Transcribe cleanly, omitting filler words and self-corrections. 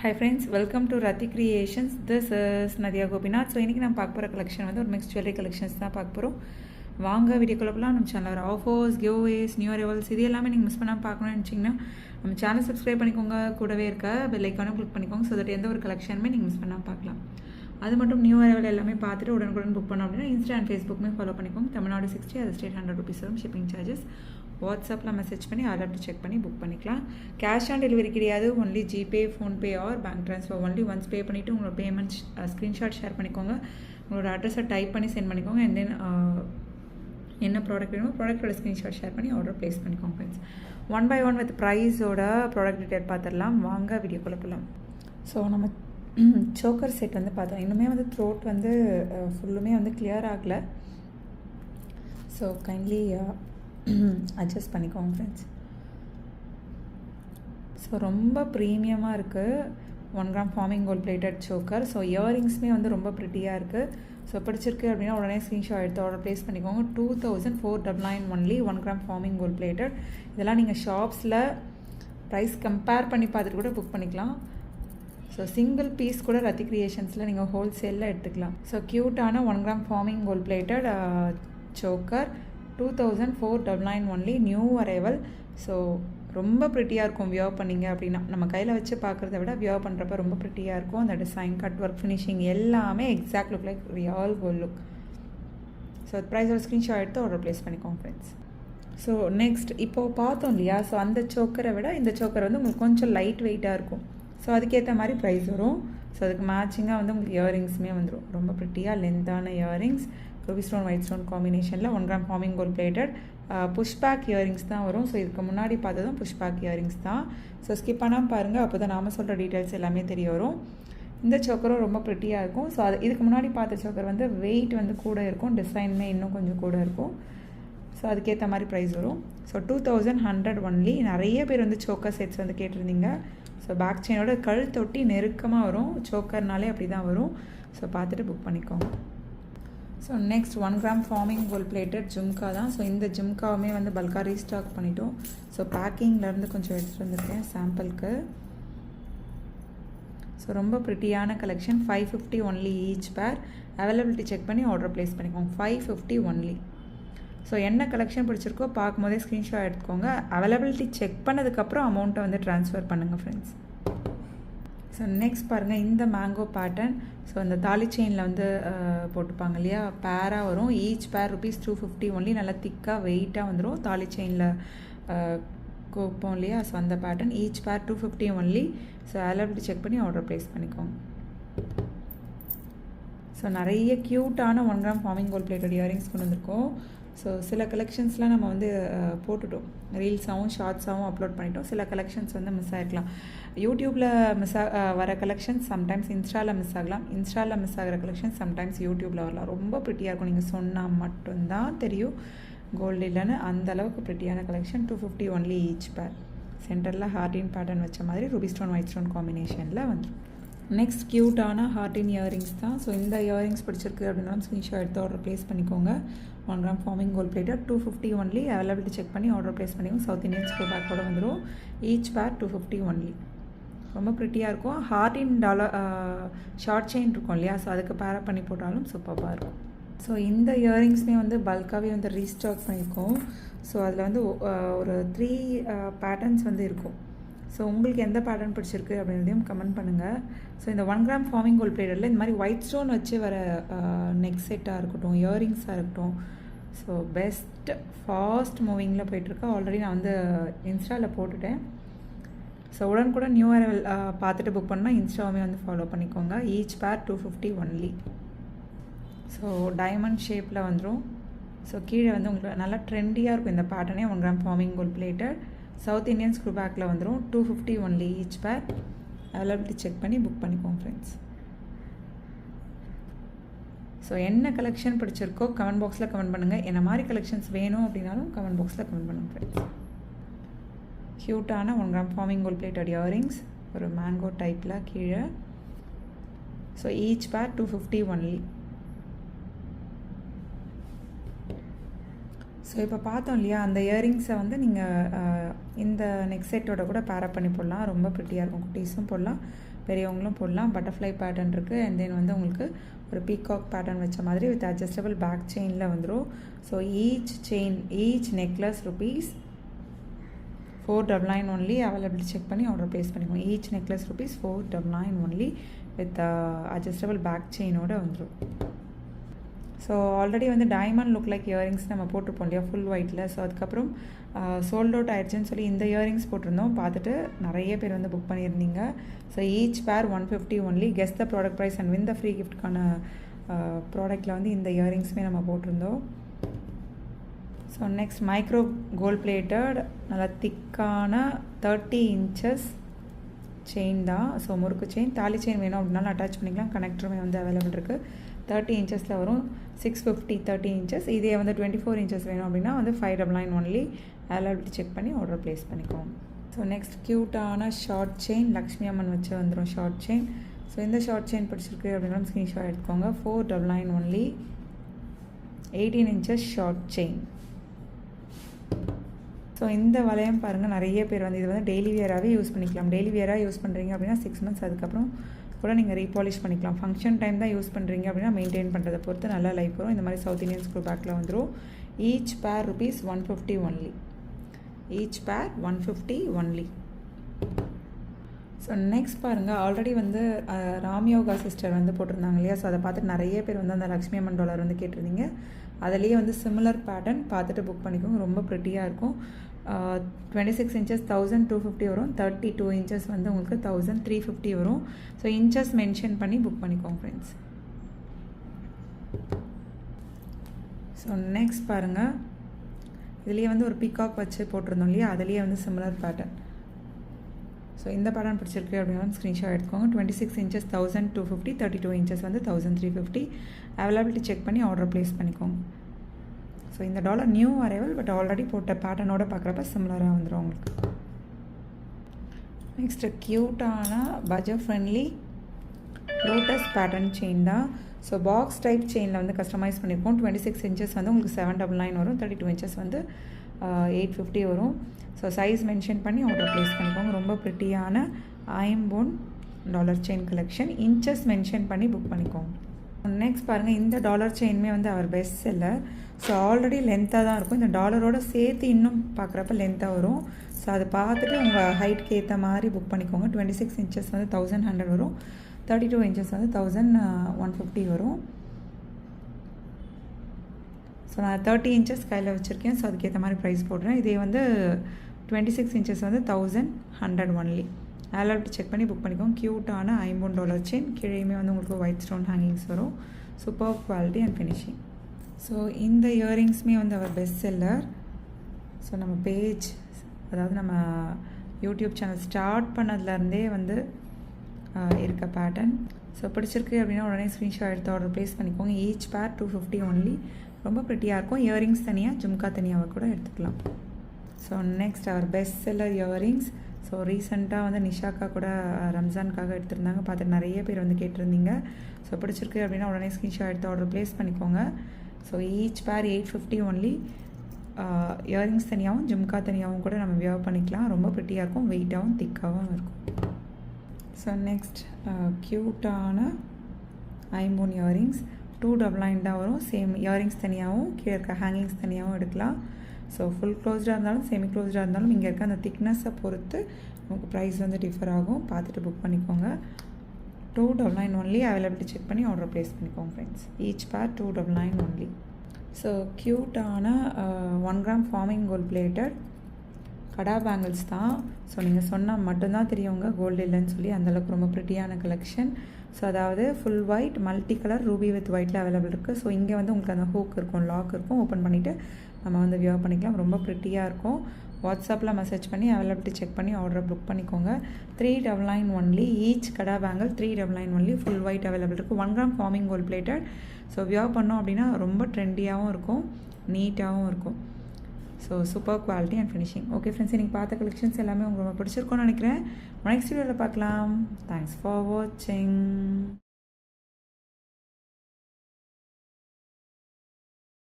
Hi friends, welcome to Rati Creations. This is Nadia Gopinath. So இன்றைக்கி நான் பார்க்க போகிற கலெக்ஷன் வந்து ஒரு மிக்ஸ் ஜுவல்லரி கலெக்ஷன்ஸ் தான் பார்க்க போகிறோம். வாங்க வீடியோக்குள்ள போகலாம். நம்ம சேனலில் ஆஃபர்ஸ், கிவ்அவேஸ், நியூ அரைவல்ஸ் இது எல்லாமே நீங்கள் மிஸ் பண்ணாமல் பார்க்கணும்னு நினச்சிங்கன்னா நம்ம சேனல் சப்ஸ்கிரைப் பண்ணிக்கோங்க. கூடவே இருக்க பெல் ஐக்கானும் கிளிக் பண்ணிக்கோங்க. ஸோ தட் எந்த ஒரு கலெக்ஷனுமே நீங்கள் மிஸ் பண்ணாமல் பார்க்கலாம். அது மட்டும் நியூ அரைவல் எல்லாமே பார்த்துட்டு உடனுக்குடன் புக் பண்ணோம் அப்படின்னா இன்ஸ்டா அண்ட் ஃபேஸ்புக்குமே ஃபாலோ பண்ணிக்கோங்க. தமிழ்நாடு 60, அது ஸ்டேட் 100 rupees வரும் ஷிப்பிங் சார்ஜஸ். வாட்ஸ்அப்பில் மெசேஜ் பண்ணி ஆர்டர் செக் பண்ணி புக் பண்ணிக்கலாம். கேஷ் ஆன் டெலிவரி கிடையாது. Only GPay, PhonePe R bank transfer. Only once pay பண்ணிவிட்டு உங்களோட பேமெண்ட் ஸ்க்ரீன்ஷாட் ஷேர் பண்ணிக்கோங்க. உங்களோட அட்ரஸை டைப் பண்ணி சென்ட் பண்ணிக்கோங்க. அண்ட் தென் என்ன ப்ராடக்ட் வேணுமோ ப்ராடக்டோட ஸ்க்ரீன்ஷாட் ஷேர் பண்ணி ஆர்டர் ப்ளேஸ் பண்ணிக்கோங்க ஃப்ரெண்ட்ஸ். 1 by 1 வித் ப்ரைஸோட ப்ராடக்ட் டீட்டெயில் பார்த்துடலாம். வாங்க வீடியோக்குள்ளே போகலாம். ஸோ நம்ம சோக்கர் செட் வந்து பார்த்தோம். இன்னுமே வந்து த்ரோட் வந்து ஃபுல்லுமே வந்து கிளியர் ஆகலை. ஸோ கைண்ட்லி அட்ஜஸ்ட் பண்ணிக்கோங்க ஃப்ரெண்ட்ஸ். ஸோ ரொம்ப ப்ரீமியமாக இருக்குது. 1 gram forming gold plated choker. So இயரிங்ஸுமே வந்து ரொம்ப ப்ரிட்டியாக இருக்குது. ஸோ பிடிச்சிருக்கு அப்படின்னா உடனே ஸ்க்ரீன்ஷாட் எடுத்து ஆர்டர் ப்ளேஸ் பண்ணிக்கோங்க. 2499 only 1 gram forming gold plated. இதெல்லாம் நீங்கள் ஷாப்ஸில் ப்ரைஸ் கம்பேர் பண்ணி பார்த்துட்டு கூட புக் பண்ணிக்கலாம். ஸோ சிங்கிள் பீஸ் கூட ரத்தி கிரியேஷன்ஸில் நீங்கள் ஹோல்சேலில் எடுத்துக்கலாம். ஸோ க்யூட்டான 1 gram forming gold plated choker 2499 only, new arrival. So ரொம்ப ப்ரிட்டியாக இருக்கும் வியர் பண்ணிங்க அப்படின்னா. நம்ம கையில் வச்சு பார்க்குறத விட வியர் பண்ணுறப்ப ரொம்ப ப்ரிட்டியாக இருக்கும். அந்த டிசைன், கட் ஒர்க், ஃபினிஷிங் எல்லாமே exact look like real gold look. So ப்ரைஸோட ஸ்க்ரீன்ஷாட் எடுத்து ஆர்டர் ப்ளேஸ் பண்ணிக்கோங்க ஃப்ரெண்ட்ஸ். ஸோ நெக்ஸ்ட் இப்போது பார்த்தோம் இல்லையா, ஸோ அந்த சோக்கரை விட இந்த சோக்கர் வந்து உங்களுக்கு கொஞ்சம் லைட் வெயிட்டாக இருக்கும். ஸோ அதுக்கேற்ற மாதிரி ப்ரைஸ் வரும். ஸோ அதுக்கு மேட்சிங்காக வந்து உங்களுக்கு இயரிங்ஸுமே வந்துடும். ரொம்ப ப்ரிட்டியாக லென்த்தான earrings, ruby stone, white stone காம்பினேஷனில் 1 gram forming gold plated pushback earrings தான் வரும். ஸோ இதுக்கு முன்னாடி பார்த்ததும் புஷ்பேக் இயரிங்ஸ் தான். ஸோ ஸ்கிப் பண்ணாமல் பாருங்கள், அப்போ தான் நாம் சொல்கிற டீட்டெயில்ஸ் எல்லாமே தெரிய வரும். இந்த சோக்கரும் ரொம்ப ப்ரிட்டியாக இருக்கும். ஸோ அது இதுக்கு முன்னாடி பார்த்த சோக்கர் வந்து வெயிட் வந்து கூட இருக்கும், டிசைனுமே இன்னும் கொஞ்சம் கூட இருக்கும். ஸோ அதுக்கேற்ற மாதிரி ப்ரைஸ் வரும். So 2100 only. நிறைய பேர் வந்து சோக்கர் செட்ஸ் வந்து கேட்டிருந்தீங்க. ஸோ பேக் செயினோட கழுத்தொட்டி நெருக்கமாக வரும். சோக்கர்னாலே அப்படி தான் வரும். ஸோ பார்த்துட்டு புக் பண்ணிக்கோங்க. So next 1 gram forming gold plated jhumka தான். ஸோ இந்த ஜும்காவுமே வந்து பல்காக ரீஸ்டாக் பண்ணிட்டோம். ஸோ பேக்கிங்லேருந்து கொஞ்சம் எடுத்துகிட்டு வந்திருக்கேன் சாம்பிளுக்கு. ஸோ ரொம்ப ப்ரிட்டியான collection. 550 only each pair. Availability check பண்ணி ஆர்டர் ப்ளேஸ் பண்ணிக்கோங்க. 550 ஒன்லி. ஸோ என்ன கலெக்ஷன் பிடிச்சிருக்கோ பார்க்கும்போதே ஸ்க்ரீன்ஷாட் எடுத்துக்கோங்க. அவைலபிலிட்டி செக் பண்ணதுக்கப்புறம் அமௌண்ட்டை வந்து ட்ரான்ஸ்ஃபர் பண்ணுங்கள் ஃப்ரெண்ட்ஸ். ஸோ நெக்ஸ்ட் பாருங்கள், இந்த மேங்கோ பேட்டர்ன். ஸோ இந்த தாலி செயினில் வந்து போட்டுப்பாங்க இல்லையா, பேராக வரும். Each pair ₹250 only. நல்லா திக்காக வெயிட்டாக வந்துடும். தாலி செயினில் கோப்போம் இல்லையா, ஸோ அந்த pattern. Each pair $250 only. So availability check பண்ணி ஆர்டர் ப்ளேஸ் பண்ணிக்கோங்க. ஸோ நிறைய க்யூட்டான 1 gram forming gold plated earrings கொண்டு வந்திருக்கோம். ஸோ சில கலெக்ஷன்ஸ்லாம் நம்ம வந்து போட்டுட்டோம், ரீல்ஸாகவும் ஷார்ட்ஸாகவும் அப்லோட் பண்ணிட்டோம். சில கலெக்ஷன்ஸ் வந்து மிஸ் ஆகிருக்கலாம். யூடியூப்பில் வர கலெக்ஷன்ஸ் சம்டைம்ஸ் இன்ஸ்டாவில் மிஸ் ஆகலாம். இன்ஸ்டாவில் மிஸ் ஆகிற கலெக்ஷன்ஸ் சம்டைம்ஸ் யூடியூப்பில் வரலாம். ரொம்ப ப்ரிட்டியாக இருக்கும். நீங்கள் சொன்னால் மட்டும்தான் தெரியும் கோல்டு இல்லைன்னு. அந்தளவுக்கு ப்ரிட்டியான கலெக்ஷன். 250 ஒன்லி ஈச் பேர். சென்டரில் ஹார்டின் பேட்டர்ன் வச்ச மாதிரி ரூபி ஸ்டோன், ஒயிட் ஸ்டோன் காம்பினேஷனில் வந்துடும். நெக்ஸ்ட் க்யூட்டான ஹார்டின் இயரிங்ஸ் தான். ஸோ இந்த இயரிங்ஸ் பிடிச்சிருக்கு அப்படின்னாலும் ஸ்க்ரீன்ஷாட் எடுத்து ஆர்டர் ப்ளேஸ் பண்ணிக்கோங்க. 1 gram forming gold plated 250 only. Availability check பண்ணி ஆர்டர் ப்ளேஸ் பண்ணிக்கோங்க. சவுத் இந்தியன் ஸ்கூல் பேக்கோட வந்துடும். Each pair 250 only. ரொம்ப ப்ரிட்டியாக இருக்கும். ஹார்டின் ஷார்ட் செயின் இருக்கும் இல்லையா, ஸோ அதுக்கு பேரப் பண்ணி போட்டாலும் சூப்பராக இருக்கும். ஸோ இந்த இயரிங்ஸ்மே வந்து பல்காகவே வந்து ரீஸ்டாக் பண்ணியிருக்கோம். ஸோ அதில் வந்து ஒரு 3 பேட்டர்ன்ஸ் வந்து இருக்கும். ஸோ உங்களுக்கு எந்த பேட்டர்ன் பிடிச்சிருக்கு அப்படின்றதையும் கமெண்ட் பண்ணுங்கள். ஸோ இந்த 1 gram ஃபார்மிங் கோல்ட் பிளேட்டடில் இந்த மாதிரி ஒயிட் ஸ்டோன் வச்சு வர நெக் செட்டாக இருக்கட்டும், இயரிங்ஸாக இருக்கட்டும், ஸோ பெஸ்ட் ஃபாஸ்ட் மூவிங்கில் போயிட்டுருக்கா. ஆல்ரெடி நான் வந்து இன்ஸ்டாவில் போட்டுட்டேன். ஸோ உடனுக்குடன் நியூ அரைவல் பார்த்துட்டு புக் பண்ணால் இன்ஸ்டாவுமே வந்து ஃபாலோ பண்ணிக்கோங்க. Each pair 250 only. So diamond ஷேப்பில் வந்துடும். ஸோ கீழே வந்து உங்களுக்கு நல்லா ட்ரெண்டியாக இருக்கும் இந்த பேட்டர்னே. 1 gram forming gold plated south Indian screw பேக்கில் வந்துடும். 250 only each pair. Availability check பண்ணி புக் பண்ணிக்கோங்க ஃப்ரெண்ட்ஸ். ஸோ என்ன கலெக்ஷன் பிடிச்சிருக்கோ கமெண்ட் பாக்ஸில் கமெண்ட் பண்ணுங்கள். என்ன மாதிரி கலெக்ஷன்ஸ் வேணும் அப்படின்னாலும் கமெண்ட் பாக்ஸில் கமெண்ட் பண்ணுங்கள் ஃப்ரெண்ட்ஸ். க்யூட்டான 1 gram forming gold plated earrings ஒரு மேங்கோ டைப்பில் கீழே. So each pair 250 only. So இப்போ பார்த்தோம் இல்லையா, அந்த இயரிங்ஸை வந்து நீங்கள் இந்த நெக் செட்டோட கூட பேரப் பண்ணி போடலாம். ரொம்ப ப்ரிட்டியாக இருக்கும். குட்டீஸும் போடலாம், பெரியவங்களும் போடலாம். பட்டர்ஃப்ளை பேட்டர்ன் இருக்குது. அண்ட் தென் வந்து உங்களுக்கு ஒரு பீகாக் பேட்டர்ன் வச்ச மாதிரி வித் அட்ஜஸ்டபிள் பேக் செயினில் வந்துடும். So each necklace rupees 499 only. Availability check பண்ணி ஆர்டர் ப்ளேஸ் பண்ணிக்கோங்க. Each necklace rupees 499 only with adjustable back செயினோட வந்துடும். ஸோ ஆல்ரெடி வந்து டைமண்ட் லுக் லைக் இயரிங்ஸ் நம்ம போட்டிருப்போம் இல்லையா ஃபுல் ஒயிட்டில். ஸோ அதுக்கப்புறம் சோல்ட் அவுட் ஆயிடுச்சுன்னு சொல்லி இந்த இயரிங்ஸ் போட்டிருந்தோம். பார்த்துட்டு நிறைய பேர் வந்து புக் பண்ணியிருந்தீங்க. So each pair 150 only. Guess the product price and win the free கிஃப்ட்கான ப்ராடக்ட்டில் வந்து இந்த இயரிங்ஸுமே நம்ம போட்டிருந்தோம். So next micro gold plated நல்லா திக்கான 30 inches செயின் தான். ஸோ முறுக்கு செயின், தாலி செயின் வேணும் அப்படின்னாலும் அட்டாச் பண்ணிக்கலாம். கனெக்டருமே வந்து அவைலபிள் இருக்குது. 30 inchஸில் வரும். 650 30 inches. இதே வந்து 24 inches வேணும் அப்படின்னா வந்து 599 ஒன்லி. அவைலபிலிட்டி செக் பண்ணி ஆர்டர் ப்ளேஸ் பண்ணிக்கோங்க. ஸோ நெக்ஸ்ட் க்யூட்டான ஷார்ட் செயின், லக்ஷ்மி அம்மன் வச்சு வந்துடும் ஷார்ட் செயின். ஸோ இந்த ஷார்ட் செயின் பிடிச்சிருக்கு அப்படின்னா ஸ்க்ரீன்ஷாட் எடுத்துக்கோங்க. 499 only. 18 inches short chain. So இந்த வளையம் பாருங்கள், நிறைய பேர் வந்து இது வந்து டெய்லி வியராகவே யூஸ் பண்ணிக்கலாம். டெய்லி வியராக யூஸ் பண்ணுறீங்க அப்படின்னா 6 months அதுக்கப்புறம் கூட நீங்கள் ரீபாலிஷ் பண்ணிக்கலாம். ஃபங்க்ஷன் டைம் தான் யூஸ் பண்ணுறீங்க அப்படின்னா மெயின்டைன் பண்ணுறதை பொறுத்து நல்லா லைஃப் வரும். இந்த மாதிரி சவுத் இந்தியன் ஸ்க்ரூ பேக்கில் வந்துடும். ஈச் பேர் rupees 150 only. Each pair 150 only. So next பாருங்கள், ஆல்ரெடி வந்து ராம்யோகா சிஸ்டர் வந்து போட்டிருந்தாங்க இல்லையா. ஸோ அதை பார்த்துட்டு நிறைய பேர் வந்து அந்த லக்ஷ்மி அம்மன் டாலர் வந்து கேட்டிருந்தீங்க. அதிலேயே வந்து சிமிலர் பேட்டர்ன் பார்த்துட்டு புக் பண்ணிக்கோங்க. ரொம்ப ப்ரிட்டியாக இருக்கும். 26 inches 1250 வரும். 32 inches வந்து உங்களுக்கு 1350 வரும். ஸோ இன்ச்சஸ் மென்ஷன் பண்ணி புக் பண்ணிக்கோங்க ஃப்ரெண்ட்ஸ். ஸோ நெக்ஸ்ட் பாருங்கள், இதுலேயே வந்து ஒரு பீகாக் வச்சு போட்டிருந்தோம் இல்லையா, அதுலேயே வந்து சிமிலர் பேட்டர்ன். ஸோ இந்த பேட்டர்ன் பிடிச்சிருக்கு அப்படின்னா ஸ்க்ரீன்ஷாட் எடுத்துக்கோங்க. 26 inches 1250, 32 inches வந்து 1350. அவைலபிலிட்டி செக் பண்ணி ஆர்டர் ப்ளேஸ் பண்ணிக்கோங்க. ஸோ இந்த dollar new arrival, but already போட்ட பேட்டர்னோட பார்க்குறப்ப சிமிலராக வந்துடும் உங்களுக்கு. நெக்ஸ்ட்டு க்யூட்டான budget friendly lotus pattern chain தான். ஸோ பாக்ஸ் டைப் செயினில் வந்து கஸ்டமைஸ் பண்ணியிருக்கோம். 26 inches வந்து உங்களுக்கு 799 வரும். 32 inches வந்து 850 வரும். ஸோ சைஸ் மென்ஷன் பண்ணி ஆர்டர் ப்ளேஸ் பண்ணிக்கோங்க. ரொம்ப ப்ரிட்டியான ஐம்போன் dollar chain collection. Inches mention பண்ணி புக் பண்ணிக்கோங்க. நெக்ஸ்ட் பாருங்கள், இந்த டாலர் செயினுமே வந்து our best seller. So already லென்த்தாக தான் இருக்கும். இந்த டாலரோட சேர்த்து இன்னும் பார்க்குறப்ப லென்த்தாக வரும். ஸோ அதை பார்த்துட்டு உங்கள் ஹைட்க்கு ஏற்ற மாதிரி புக் பண்ணிக்கோங்க. 26 inches வந்து 1100 வரும். 32 inches வந்து 1150 வரும். ஸோ நான் 30 inches கையில் வச்சுருக்கேன். ஸோ அதுக்கேற்ற மாதிரி ப்ரைஸ் போடுறேன். இதே வந்து 26 inches வந்து 1100 ஒன்லி. அவைலபிலிட்டி செக் பண்ணி புக் பண்ணிக்கோங்க. க்யூட்டான ஐம்போன் டாலர் செயின். கீழேயுமே வந்து உங்களுக்கு ஒயிட் ஸ்டோன் ஹேங்கிங்ஸ் வரும். Super quality and finishing. So இந்த இயரிங்ஸுமே வந்து அவர் பெஸ்ட் செல்லர். ஸோ நம்ம பேஜ், அதாவது நம்ம யூடியூப் சேனல் ஸ்டார்ட் பண்ணதுலேருந்தே வந்து இருக்க பேட்டர்ன். ஸோ பிடிச்சிருக்கு அப்படின்னா உடனே ஸ்க்ரீன்ஷாட் எடுத்து ஆர்டர் ப்ளேஸ் பண்ணிக்கோங்க. Each pair 250 only. ரொம்ப ப்ரிட்டியாக இருக்கும். இயரிங்ஸ் தனியாக, ஜும்கா தனியாக கூட எடுத்துக்கலாம். ஸோ நெக்ஸ்ட் அவர் பெஸ்ட் செல்லர் இயரிங்ஸ். ஸோ ரீசெண்டாக வந்து நிஷாக்கா கூட ரம்ஜானுக்காக எடுத்திருந்தாங்க. பார்த்துட்டு நிறைய பேர் வந்து கேட்டிருந்தீங்க. ஸோ பிடிச்சிருக்கு அப்படின்னா உடனே ஸ்க்ரீன்ஷாட் எடுத்து ஆர்டர் ப்ளேஸ் பண்ணிக்கோங்க. ஸோ ஈச் பேர் 850 ஒன்லி. இயரிங்ஸ் தனியாகவும் ஜும்கா தனியாகவும் கூட நம்ம வியர் பண்ணிக்கலாம். ரொம்ப ப்ரிட்டியாக இருக்கும். வெயிட்டாகவும் திக்காகவும் இருக்கும். ஸோ நெக்ஸ்ட் க்யூட்டான ஐம்போன் இயரிங்ஸ். 299 தான் வரும். சேம் இயரிங்ஸ் தனியாகவும் கீழே இருக்க ஹேங்கிங்ஸ் தனியாகவும் எடுக்கலாம். ஸோ ஃபுல் க்ளோஸ்டாக இருந்தாலும் செமி க்ளோஸ்டாக இருந்தாலும் இங்கே இருக்க அந்த திக்னஸை பொறுத்து நமக்கு ப்ரைஸ் வந்து டிஃபர் ஆகும். பார்த்துட்டு புக் பண்ணிக்கோங்க. 299 ஒன்லி. அவைலபிலிட்டி செக் பண்ணி ஆர்டர் ப்ளேஸ் பண்ணிக்கோங்க ஃப்ரெண்ட்ஸ். ஈச் பேர் 299 ஒன்லி. ஸோ க்யூட்டான 1 gram ஃபார்மிங் கோல்ட் பிளேட்டட் கடா பேங்கிள்ஸ் தான். ஸோ நீங்கள் சொன்னால் மட்டும்தான் தெரியுங்க கோல்டு இல்லைன்னு சொல்லி. அந்தளவுக்கு ரொம்ப ப்ரிட்டியான கலெக்ஷன். ஸோ அதாவது full white multi colour Ruby with ஒயிட்டில் அவைலபிள் இருக்குது. ஸோ இங்கே வந்து உங்களுக்கு அந்த ஹூக் இருக்கும், லாக் இருக்கும். ஓப்பன் பண்ணிவிட்டு நம்ம வந்து வியர் பண்ணிக்கலாம். ரொம்ப ப்ரிட்டியாக இருக்கும். வாட்ஸ்அப்பில் மெசேஜ் பண்ணி அவைலபிலிட்டி செக் பண்ணி ஆர்டர் புக் பண்ணிக்கோங்க. 399 only. Each kada bangle 399 only. Full white available இருக்குது. 1 gram forming gold plated. So wear பண்ணோம் அப்படின்னா ரொம்ப ட்ரெண்டியாகவும் இருக்கும், நீட்டாகவும் இருக்கும். So super quality and finishing. Okay friends, நீங்கள் பார்த்த கலெக்ஷன்ஸ் எல்லாமே உங்களுக்கு ரொம்ப பிடிச்சிருக்கும்னு நினைக்கிறேன். நெக்ஸ்ட் வீடியோவில் பார்க்கலாம். தேங்க்ஸ் ஃபார் வாட்சிங்.